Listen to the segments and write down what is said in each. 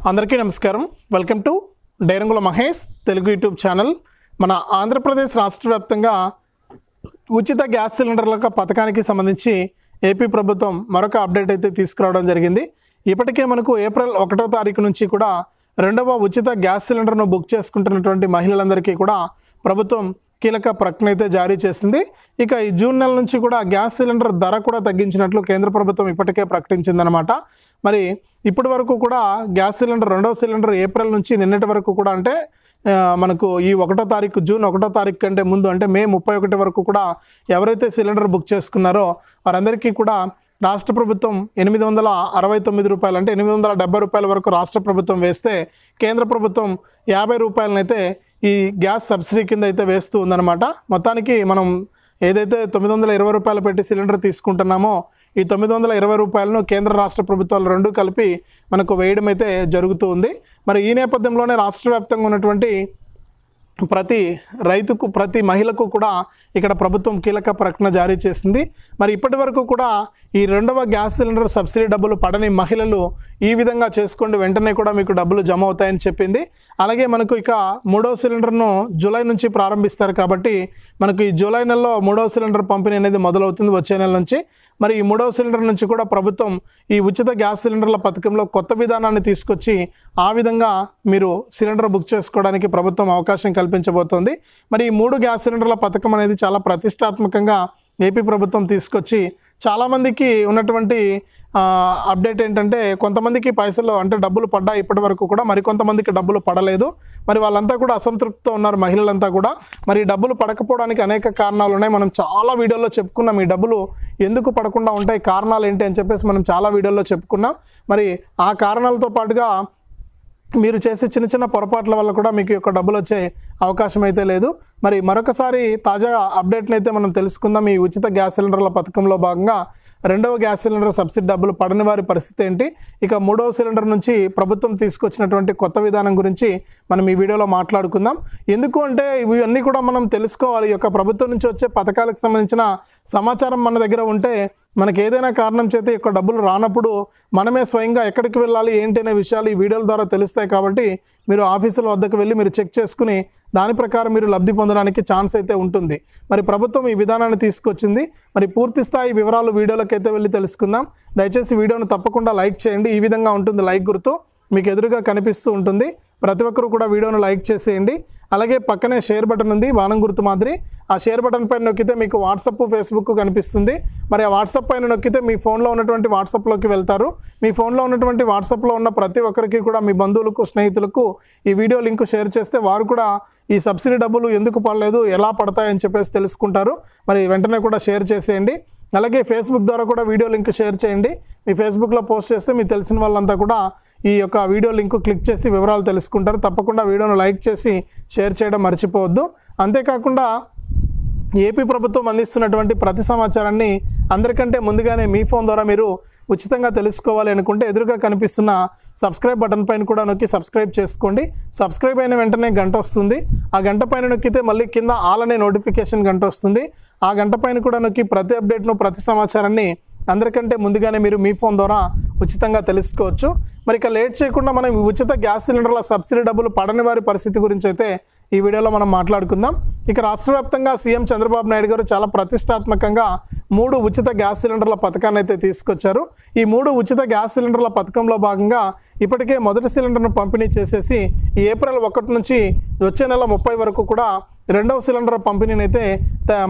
అందరికీ నమస్కారం. Welcome to Dairangula Mahesh Telugu YouTube channel. మన ఆంధ్రప్రదేశ్ రాష్ట్ర వ్యాప్తంగా ఉచిత గ్యాస్ సిలిండర్ల పథకానికి సంబంధించి ఏపీ ప్రభుత్వం మరొక అప్డేట్ అయితే తీసుకురావడం జరిగింది. ఇప్పటికే మనకు ఏప్రిల్ 1వ తారీఖు నుంచి కూడా రెండవ ఉచిత గ్యాస్ సిలిండర్ను బుక్ చేసుకుంటున్నటువంటి మహిళలందరికీ కూడా ప్రభుత్వం కీలక ప్రకటన అయితే జారీ చేసింది. ఇక ఈ జూన్ నెల నుంచి కూడా గ్యాస్ సిలిండర్ ధర కూడా తగ్గించినట్లు కేంద్ర ప్రభుత్వం ఇప్పటికే ప్రకటించిందనమాట. మరి ఇప్పటి వరకు కూడా గ్యాస్ సిలిండర్ రెండవ సిలిండర్ ఏప్రిల్ నుంచి నిన్నటి వరకు కూడా అంటే మనకు ఈ 1వ తారీఖు జూన్ 1వ తారీఖు కంటే ముందు అంటే మే 31 వరకు కూడా ఎవరైతే సిలిండర్ బుక్ చేసుకున్నారో వారందరికీ కూడా రాష్ట్ర ప్రభుత్వం 869 రూపాయలు అంటే 870 రూపాయల వరకు రాష్ట్ర ప్రభుత్వం వేస్తే కేంద్ర ప్రభుత్వం 50 రూపాయలనైతే ఈ గ్యాస్ సబ్సిడీ కింద అయితే వేస్తూ ఉందన్నమాట. మొత్తానికి మనం ఏదైతే 920 రూపాయలు పెట్టి సిలిండర్ తీసుకుంటున్నామో ఈ 920 రూపాయలను కేంద్ర రాష్ట్ర ప్రభుత్వాలు రెండు కలిపి మనకు వేయడం అయితే జరుగుతూ ఉంది. మరి ఈ నేపథ్యంలోనే రాష్ట్ర వ్యాప్తంగా ఉన్నటువంటి ప్రతి రైతుకు ప్రతి మహిళకు కూడా ఇక్కడ ప్రభుత్వం కీలక ప్రకటన జారీ చేసింది. మరి ఇప్పటి వరకు కూడా ఈ రెండవ గ్యాస్ సిలిండర్ సబ్సిడీ డబ్బులు పడని మహిళలు ఈ విధంగా చేసుకోండి, వెంటనే కూడా మీకు డబ్బులు జమ అవుతాయని చెప్పింది. అలాగే మనకు ఇక మూడవ సిలిండర్ను జూలై నుంచి ప్రారంభిస్తారు కాబట్టి మనకు ఈ జూలై నెలలో మూడవ సిలిండర్ పంపిణీ అనేది మొదలవుతుంది వచ్చే నెల నుంచి. మరి ఈ మూడవ సిలిండర్ నుంచి కూడా ప్రభుత్వం ఈ ఉచిత గ్యాస్ సిలిండర్ల పథకంలో కొత్త విధానాన్ని తీసుకొచ్చి ఆ విధంగా మీరు సిలిండర్ బుక్ చేసుకోవడానికి ప్రభుత్వం అవకాశం కల్పించబోతోంది. మరి ఈ 3 గ్యాస్ సిలిండర్ల పథకం అనేది చాలా ప్రతిష్టాత్మకంగా ఏపీ ప్రభుత్వం తీసుకొచ్చి చాలామందికి ఉన్నటువంటి అప్డేట్ ఏంటంటే కొంతమందికి పైసలు అంటే డబ్బులు పడ్డా ఇప్పటి వరకు కూడా, మరికొంతమందికి డబ్బులు పడలేదు. మరి వాళ్ళంతా కూడా అసంతృప్తితో ఉన్నారు మహిళలంతా కూడా. మరి డబ్బులు పడకపోవడానికి అనేక కారణాలు ఉన్నాయి. మనం చాలా వీడియోల్లో చెప్పుకున్నాం ఈ డబ్బులు ఎందుకు పడకుండా ఉంటాయి, కారణాలు ఏంటి అని చెప్పేసి మనం చాలా వీడియోల్లో చెప్పుకున్నాం. మరి ఆ కారణాలతో పాటుగా మీరు చేసే చిన్న చిన్న పొరపాట్ల వల్ల కూడా మీకు యొక్క డబ్బులు వచ్చే అవకాశం అయితే లేదు. మరి మరొకసారి తాజా అప్డేట్ని అయితే మనం తెలుసుకుందాం. ఈ ఉచిత గ్యాస్ సిలిండర్ల పథకంలో భాగంగా రెండవ గ్యాస్ సిలిండర్ సబ్సిడీ డబ్బులు పడని వారి పరిస్థితి ఏంటి, ఇక మూడవ సిలిండర్ నుంచి ప్రభుత్వం తీసుకొచ్చినటువంటి కొత్త విధానం గురించి మనం ఈ వీడియోలో మాట్లాడుకుందాం. ఎందుకు అంటే ఇవన్నీ కూడా మనం తెలుసుకోవాలి. ఈ యొక్క ప్రభుత్వం నుంచి వచ్చే పథకాలకు సంబంధించిన సమాచారం మన దగ్గర ఉంటే మనకు ఏదైనా కారణం చేత ఈ యొక్క డబ్బులు రానప్పుడు మనమే స్వయంగా ఎక్కడికి వెళ్ళాలి ఏంటి అనే విషయాలు ఈ వీడియోల ద్వారా తెలుస్తాయి. కాబట్టి మీరు ఆఫీసుల వద్దకు వెళ్ళి మీరు చెక్ చేసుకుని దాని ప్రకారం మీరు లబ్ధి పొందడానికి ఛాన్స్ అయితే ఉంటుంది. మరి ప్రభుత్వం ఈ విధానాన్ని తీసుకొచ్చింది. మరి పూర్తి స్థాయి వివరాలు వీడియోలకు అయితే వెళ్ళి తెలుసుకుందాం. దయచేసి వీడియోను తప్పకుండా లైక్ చేయండి. ఈ విధంగా ఉంటుంది లైక్ గుర్తు మీకు ఎదురుగా కనిపిస్తూ ఉంటుంది. ప్రతి ఒక్కరు కూడా వీడియోను లైక్ చేసేయండి. అలాగే పక్కనే షేర్ బటన్ ఉంది బాణం గుర్తు మాదిరి, ఆ షేర్ బటన్ పైన నొక్కితే మీకు వాట్సాప్ ఫేస్బుక్ కనిపిస్తుంది. మరి ఆ వాట్సాప్ పైన నొక్కితే మీ ఫోన్లో ఉన్నటువంటి వాట్సాప్లోకి వెళ్తారు. మీ ఫోన్లో ఉన్నటువంటి వాట్సాప్లో ఉన్న ప్రతి ఒక్కరికి కూడా మీ బంధువులకు స్నేహితులకు ఈ వీడియో లింక్ షేర్ చేస్తే వారు కూడా ఈ సబ్సిడీ డబ్బులు ఎందుకు పడలేదు ఎలా పడతాయని చెప్పేసి తెలుసుకుంటారు. మరి వెంటనే కూడా షేర్ చేసేయండి. అలాగే ఫేస్బుక్ ద్వారా కూడా వీడియో లింక్ షేర్ చేయండి. మీ ఫేస్బుక్లో పోస్ట్ చేస్తే మీకు తెలిసిన వాళ్ళంతా కూడా ఈ యొక్క వీడియో లింక్ క్లిక్ చేసి వివరాలు తెలుసుకుంటారు. తప్పకుండా వీడియోను లైక్ చేసి షేర్ చేయడం మర్చిపోవద్దు. అంతేకాకుండా ఏపీ ప్రభుత్వం అందిస్తున్నటువంటి ప్రతి సమాచారాన్ని అందరికంటే ముందుగానే మీ ఫోన్ ద్వారా మీరు ఉచితంగా తెలుసుకోవాలి అనుకుంటే ఎదురుగా కనిపిస్తున్న సబ్స్క్రైబ్ బటన్ పైన కూడా నొక్కి సబ్స్క్రైబ్ చేసుకోండి. సబ్స్క్రైబ్ అయిన వెంటనే గంట వస్తుంది. ఆ గంట పైన నొక్కితే మళ్ళీ కింద ఆల్ అనే నోటిఫికేషన్ గంట వస్తుంది. ఆ గంట పైన కూడా నొక్కి ప్రతి అప్డేట్ను ప్రతి సమాచారాన్ని అందరికంటే ముందుగానే మీరు మీ ఫోన్ ద్వారా ఉచితంగా తెలుసుకోవచ్చు. మరి ఇక లేట్ చేయకుండా మనం ఈ ఉచిత గ్యాస్ సిలిండర్ల సబ్సిడీ డబ్బులు పడని వారి పరిస్థితి గురించి అయితే ఈ వీడియోలో మనం మాట్లాడుకుందాం. ఇక రాష్ట్ర వ్యాప్తంగా సీఎం చంద్రబాబు నాయుడు గారు చాలా ప్రతిష్టాత్మకంగా 3 ఉచిత గ్యాస్ సిలిండర్ల పథకాన్ని అయితే తీసుకొచ్చారు. ఈ 3 ఉచిత గ్యాస్ సిలిండర్ల పథకంలో భాగంగా ఇప్పటికే మొదటి సిలిండర్ను పంపిణీ చేసేసి ఈ ఏప్రిల్ 1 నుంచి వచ్చే నెల 30 వరకు కూడా రెండవ సిలిండర్ పంపిణీని అయితే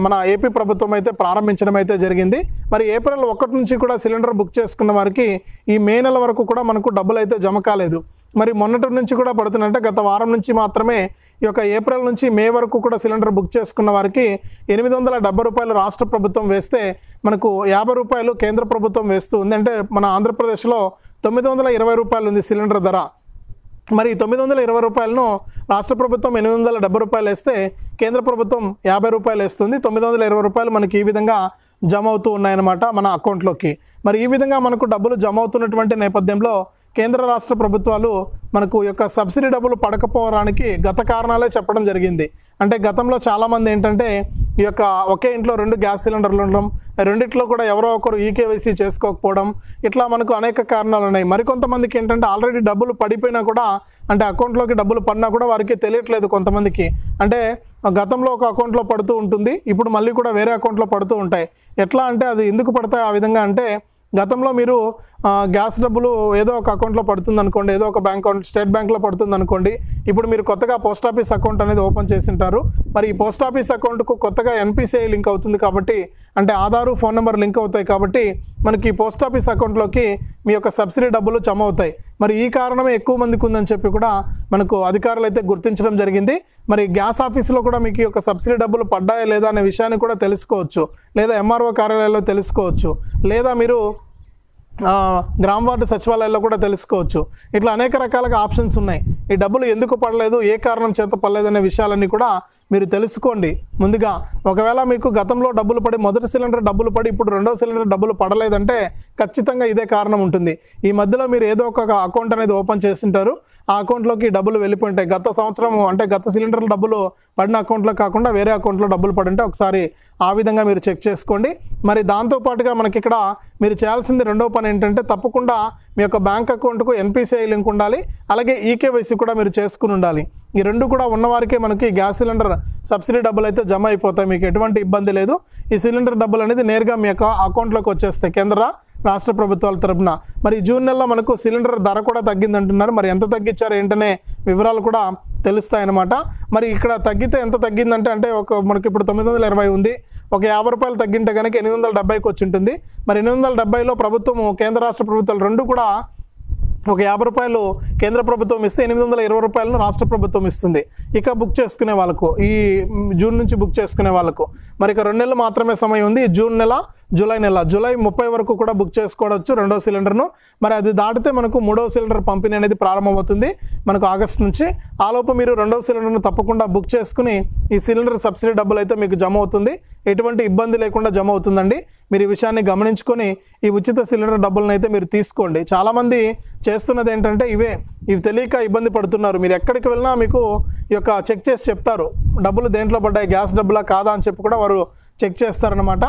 మన ఏపీ ప్రభుత్వం అయితే ప్రారంభించడం అయితే జరిగింది. మరి ఏప్రిల్ 1 నుంచి కూడా సిలిండర్ బుక్ చేసుకున్న వారికి ఈ మే నెల వరకు కూడా మనకు డబ్బులు అయితే జమ కాలేదు. మరి మొన్నటి నుంచి కూడా పడుతున్నట్టే గత వారం నుంచి మాత్రమే ఈ యొక్క ఏప్రిల్ నుంచి మే వరకు కూడా సిలిండర్ బుక్ చేసుకున్న వారికి 870 రూపాయలు రాష్ట్ర ప్రభుత్వం వేస్తే మనకు 50 రూపాయలు కేంద్ర ప్రభుత్వం వేస్తూ ఉంది. అంటే మన ఆంధ్రప్రదేశ్లో 920 రూపాయలు ఉంది సిలిండర్ ధర. మరి 920 రూపాయలను రాష్ట్ర ప్రభుత్వం 870 రూపాయలు వేస్తే కేంద్ర ప్రభుత్వం 50 రూపాయలు వేస్తుంది. 920 రూపాయలు మనకి ఈ విధంగా జమ అవుతూ ఉన్నాయన్నమాట మన అకౌంట్లోకి. మరి ఈ విధంగా మనకు డబ్బులు జమ అవుతున్నటువంటి నేపథ్యంలో కేంద్ర రాష్ట్ర ప్రభుత్వాలు మనకు యొక్క సబ్సిడీ డబ్బులు పడకపోవడానికి గత కారణాలే చెప్పడం జరిగింది. అంటే గతంలో చాలామంది ఏంటంటే ఈ యొక్క ఒకే ఇంట్లో 2 గ్యాస్ సిలిండర్లు ఉండడం, రెండిట్లో కూడా ఎవరో ఒకరు ఈకేవైసీ చేసుకోకపోవడం, ఇట్లా మనకు అనేక కారణాలు ఉన్నాయి. మరికొంతమందికి ఏంటంటే ఆల్రెడీ డబ్బులు పడిపోయినా కూడా, అంటే అకౌంట్లోకి డబ్బులు పడినా కూడా వారికి తెలియట్లేదు. కొంతమందికి అంటే గతంలో ఒక అకౌంట్లో పడుతూ ఉంటుంది, ఇప్పుడు మళ్ళీ కూడా వేరే అకౌంట్లో పడుతూ ఉంటాయి. ఎట్లా అంటే అది ఎందుకు పడతాయి ఆ విధంగా అంటే, గతంలో మీరు గ్యాస్ డబ్బులు ఏదో ఒక అకౌంట్లో పడుతుంది అనుకోండి, ఏదో ఒక బ్యాంక్ అకౌంట్ స్టేట్ బ్యాంక్లో పడుతుంది అనుకోండి. ఇప్పుడు మీరు కొత్తగా పోస్ట్ ఆఫీస్ అకౌంట్ అనేది ఓపెన్ చేసి ఉంటారు. మరి ఈ పోస్ట్ ఆఫీస్ అకౌంట్కు కొత్తగా ఎన్పిసిఐ లింక్ అవుతుంది కాబట్టి, అంటే ఆధారు ఫోన్ నెంబర్ లింక్ అవుతాయి కాబట్టి మనకి పోస్ట్ ఆఫీస్ అకౌంట్లోకి మీ యొక్క సబ్సిడీ డబ్బులు జమ అవుతాయి. మరి ఈ కారణమే ఎక్కువ మందికి ఉందని చెప్పి కూడా మనకు అధికారులు అయితే గుర్తించడం జరిగింది. మరి గ్యాస్ ఆఫీసులో కూడా మీకు ఈ యొక్క సబ్సిడీ డబ్బులు పడ్డాయా లేదా అనే విషయాన్ని కూడా తెలుసుకోవచ్చు, లేదా ఎంఆర్ఓ కార్యాలయాల్లో తెలుసుకోవచ్చు, లేదా మీరు గ్రామ వార్డు సచివాలయాల్లో కూడా తెలుసుకోవచ్చు. ఇట్లా అనేక రకాలుగా ఆప్షన్స్ ఉన్నాయి. ఈ డబ్బులు ఎందుకు పడలేదు, ఏ కారణం చేత పడలేదు అనే విషయాలన్నీ కూడా మీరు తెలుసుకోండి ముందుగా. ఒకవేళ మీకు గతంలో డబ్బులు పడి, మొదటి సిలిండర్ డబ్బులు పడి ఇప్పుడు రెండో సిలిండర్ డబ్బులు పడలేదంటే ఖచ్చితంగా ఇదే కారణం ఉంటుంది. ఈ మధ్యలో మీరు ఏదో ఒక అకౌంట్ అనేది ఓపెన్ చేస్తుంటారు, ఆ అకౌంట్లోకి డబ్బులు వెళ్ళిపోయింటాయి. గత సంవత్సరం అంటే గత సిలిండర్ల డబ్బులు పడిన అకౌంట్లో కాకుండా వేరే అకౌంట్లో డబ్బులు పడింటే ఒకసారి ఆ విధంగా మీరు చెక్ చేసుకోండి. మరి దాంతోపాటుగా మనకి ఇక్కడ మీరు చేయాల్సింది రెండో పని ఏంటంటే, తప్పకుండా మీ యొక్క బ్యాంక్ అకౌంట్కు ఎన్పిసిఐ లింక్ ఉండాలి, అలాగే ఈకేవైసీ కూడా మీరు చేసుకుని ఉండాలి. ఈ రెండు కూడా ఉన్నవారికే మనకి గ్యాస్ సిలిండర్ సబ్సిడీ డబ్బులు అయితే జమ అయిపోతాయి. మీకు ఎటువంటి ఇబ్బంది లేదు. ఈ సిలిండర్ డబ్బులు అనేది నేరుగా మీ యొక్క అకౌంట్లోకి వచ్చేస్తాయి కేంద్ర రాష్ట్ర ప్రభుత్వాల తరపున. మరి జూన్ నెలలో మనకు సిలిండర్ ధర కూడా తగ్గిందంటున్నారు. మరి ఎంత తగ్గించారు ఏంటనే వివరాలు కూడా తెలుస్తాయన్నమాట. మరి ఇక్కడ తగ్గితే ఎంత తగ్గిందంటే, అంటే మనకి ఇప్పుడు 920 ఉంది, ఒక 50 రూపాయలు తగ్గింటే కనుక 870కి వచ్చి ఉంటుంది. మరి 870లో ప్రభుత్వము, కేంద్ర రాష్ట్ర ప్రభుత్వాలు రెండు కూడా ఒక 50 రూపాయలు కేంద్ర ప్రభుత్వం ఇస్తే 820 రూపాయలను రాష్ట్ర ప్రభుత్వం ఇస్తుంది. ఇక బుక్ చేసుకునే వాళ్ళకు, ఈ జూన్ నుంచి బుక్ చేసుకునే వాళ్ళకు మరి ఇక 2 నెలలు మాత్రమే సమయం ఉంది. జూన్ నెల, జూలై నెల, జూలై 30 వరకు కూడా బుక్ చేసుకోవచ్చు రెండో సిలిండర్ను. మరి అది దాటితే మనకు మూడో సిలిండర్ పంపిణీ అనేది ప్రారంభమవుతుంది మనకు ఆగస్టు నుంచి. ఆలోపు మీరు రెండవ సిలిండర్ను తప్పకుండా బుక్ చేసుకుని ఈ సిలిండర్ సబ్సిడీ డబ్బులు అయితే మీకు జమ అవుతుంది. ఎటువంటి ఇబ్బంది లేకుండా జమ అవుతుందండి. మీరు ఈ విషయాన్ని గమనించుకొని ఈ ఉచిత సిలిండర్ డబ్బులను అయితే మీరు తీసుకోండి. చాలామంది చేస్తున్నది ఏంటంటే ఇవి తెలియక ఇబ్బంది పడుతున్నారు. మీరు ఎక్కడికి వెళ్ళినా మీకు ఈ యొక్క చెక్ చేసి చెప్తారు, డబ్బులు దేంట్లో పడ్డాయి, గ్యాస్ డబ్బులా కాదా అని చెప్పి కూడా వారు చెక్ చేస్తారనమాట.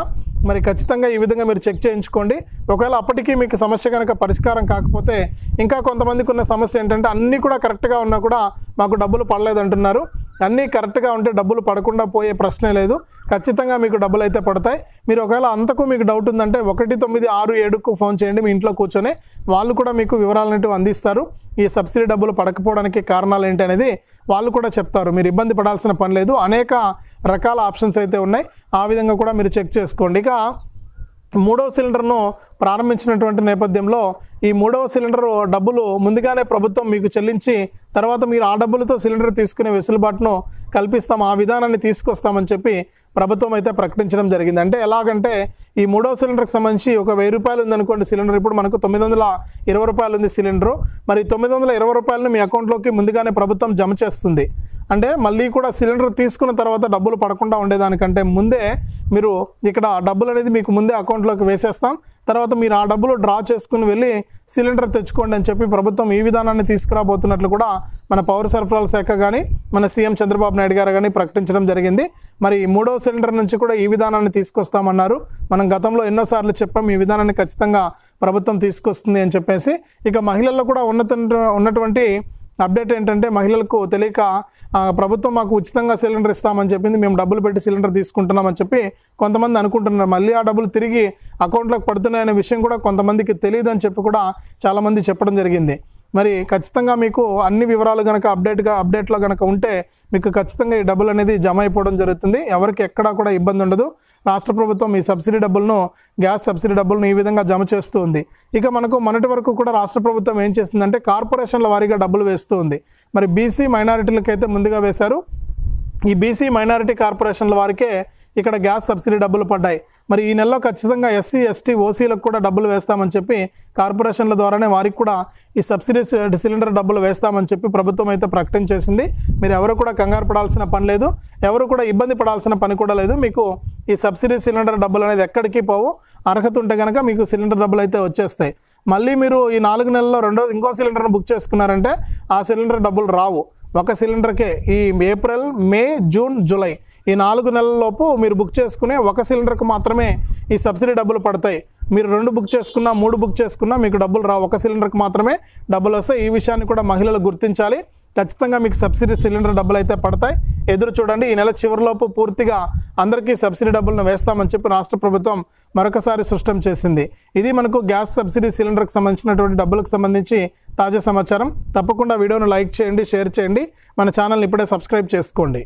మరి ఖచ్చితంగా ఈ విధంగా మీరు చెక్ చేయించుకోండి. ఒకవేళ అప్పటికీ మీకు సమస్య కనుక పరిష్కారం కాకపోతే, ఇంకా కొంతమందికి ఉన్న సమస్య ఏంటంటే అన్నీ కూడా కరెక్ట్గా ఉన్నా కూడా మాకు డబ్బులు పడలేదంటున్నారు. అన్నీ కరెక్ట్గా ఉంటే డబ్బులు పడకుండా పోయే ప్రశ్నే లేదు. ఖచ్చితంగా మీకు డబ్బులు అయితే పడతాయి. మీరు ఒకవేళ అంతకు మీకు డౌట్ ఉందంటే 1967కు ఫోన్ చేయండి. మీ ఇంట్లో కూర్చొని వాళ్ళు కూడా మీకు వివరాలన్నిటివి అందిస్తారు. ఈ సబ్సిడీ డబ్బులు పడకపోవడానికి కారణాలు ఏంటి అనేది వాళ్ళు కూడా చెప్తారు. మీరు ఇబ్బంది పడాల్సిన పని లేదు. అనేక రకాల ఆప్షన్స్ అయితే ఉన్నాయి. ఆ విధంగా కూడా మీరు చెక్ చేసుకోండి. ఇక మూడవ సిలిండర్ను ప్రారంభించినటువంటి నేపథ్యంలో ఈ మూడవ సిలిండర్ డబ్బులు ముందుగానే ప్రభుత్వం మీకు చెల్లించి, తర్వాత మీరు ఆ డబ్బులతో సిలిండర్ తీసుకునే వెసులుబాటును కల్పిస్తాం, ఆ విధానాన్ని తీసుకొస్తామని చెప్పి ప్రభుత్వం అయితే ప్రకటించడం జరిగింది. అంటే ఎలాగంటే, ఈ మూడవ సిలిండర్కి సంబంధించి ఒక 1000 రూపాయలు ఉందనుకోండి సిలిండర్, ఇప్పుడు మనకు 920 రూపాయలు ఉంది సిలిండరు. మరి 920 రూపాయలను మీ అకౌంట్లోకి ముందుగానే ప్రభుత్వం జమ చేస్తుంది. అంటే మళ్ళీ కూడా సిలిండర్ తీసుకున్న తర్వాత డబ్బులు పడకుండా ఉండేదానికంటే ముందే మీరు ఇక్కడ డబ్బులు అనేది మీకు ముందే అకౌంట్లోకి వేసేస్తాం, తర్వాత మీరు ఆ డబ్బులు డ్రా చేసుకుని వెళ్ళి సిలిండర్ తెచ్చుకోండి అని చెప్పి ప్రభుత్వం ఈ విధానాన్ని తీసుకురాబోతున్నట్లు కూడా మన పౌర సరఫరాల శాఖ కానీ మన సీఎం చంద్రబాబు నాయుడు గారు కానీ ప్రకటించడం జరిగింది. మరి మూడవ సిలిండర్ నుంచి కూడా ఈ విధానాన్ని తీసుకొస్తామన్నారు. మనం గతంలో ఎన్నోసార్లు చెప్పాం ఈ విధానాన్ని ఖచ్చితంగా ప్రభుత్వం తీసుకొస్తుంది అని చెప్పేసి. ఇక మహిళల్లో కూడా ఉన్నటువంటి అప్డేట్ ఏంటంటే, మహిళలకు తెలియక ప్రభుత్వం మాకు ఉచితంగా సిలిండర్ ఇస్తామని చెప్పింది, మేము డబ్బులు పెట్టి సిలిండర్ తీసుకుంటున్నామని చెప్పి కొంతమంది అనుకుంటున్నారు. మళ్ళీ ఆ డబ్బులు తిరిగి అకౌంట్లోకి పడుతున్నాయనే విషయం కూడా కొంతమందికి తెలియదు అని చెప్పి కూడా చాలామంది చెప్పడం జరిగింది. మరి ఖచ్చితంగా మీకు అన్ని వివరాలు కనుక అప్డేట్లో కనుక ఉంటే మీకు ఖచ్చితంగా ఈ డబ్బులు అనేది జమ అయిపోవడం జరుగుతుంది. ఎవరికి ఎక్కడా కూడా ఇబ్బంది ఉండదు. రాష్ట్ర ప్రభుత్వం ఈ సబ్సిడీ డబ్బులను, గ్యాస్ సబ్సిడీ డబ్బులను ఈ విధంగా జమ చేస్తూ ఉంది. ఇక మనకు మొన్నటి వరకు కూడా రాష్ట్ర ప్రభుత్వం ఏం చేసిందంటే కార్పొరేషన్ల వారీగా డబ్బులు వేస్తూ ఉంది. మరి బీసీ మైనారిటీలకైతే ముందుగా వేశారు. ఈ బీసీ మైనారిటీ కార్పొరేషన్ల వారికే ఇక్కడ గ్యాస్ సబ్సిడీ డబ్బులు పడ్డాయి. మరి ఈ నెలలో ఖచ్చితంగా ఎస్సీ ఎస్టీ ఓసీలకు కూడా డబ్బులు వేస్తామని చెప్పి కార్పొరేషన్ల ద్వారానే వారికి కూడా ఈ సబ్సిడీ సిలిండర్ డబ్బులు వేస్తామని చెప్పి ప్రభుత్వం అయితే ప్రకటించేసింది. మీరు ఎవరు కూడా కంగారు పడాల్సిన పని లేదు, ఎవరు కూడా ఇబ్బంది పడాల్సిన పని కూడా లేదు. మీకు ఈ సబ్సిడీ సిలిండర్ డబ్బులు అనేది ఎక్కడికి పోవు. అర్హత ఉంటే కనుక మీకు సిలిండర్ డబ్బులు అయితే వచ్చేస్తాయి. మళ్ళీ మీరు ఈ 4 నెలల్లో ఇంకో సిలిండర్ను బుక్ చేసుకున్నారంటే ఆ సిలిండర్ డబ్బులు రావు. ఒక సిలిండర్కే ఈ ఏప్రిల్, మే, జూన్, జూలై ఈ 4 నెలలలోపు మీరు బుక్ చేసుకునే ఒక సిలిండర్కి మాత్రమే ఈ సబ్సిడీ డబ్బులు పడతాయి. మీరు 2 బుక్ చేసుకున్నా, 3 బుక్ చేసుకున్నా మీకు డబ్బులు రావు. ఒక సిలిండర్కి మాత్రమే డబ్బులు వస్తాయి. ఈ విషయాన్ని కూడా మహిళలు గుర్తించాలి. ఖచ్చితంగా మీకు సబ్సిడీ సిలిండర్ డబ్బులు అయితే పడతాయి. ఎదురు చూడండి. ఈ నెల చివరిలోపు పూర్తిగా అందరికీ సబ్సిడీ డబ్బులను వేస్తామని చెప్పి రాష్ట్ర ప్రభుత్వం మరొకసారి స్పష్టం చేసింది. ఇది మనకు గ్యాస్ సబ్సిడీ సిలిండర్కి సంబంధించినటువంటి డబ్బులకు సంబంధించి తాజా సమాచారం. తప్పకుండా వీడియోను లైక్ చేయండి, షేర్ చేయండి. మన ఛానల్ని ఇప్పుడే సబ్స్క్రైబ్ చేసుకోండి.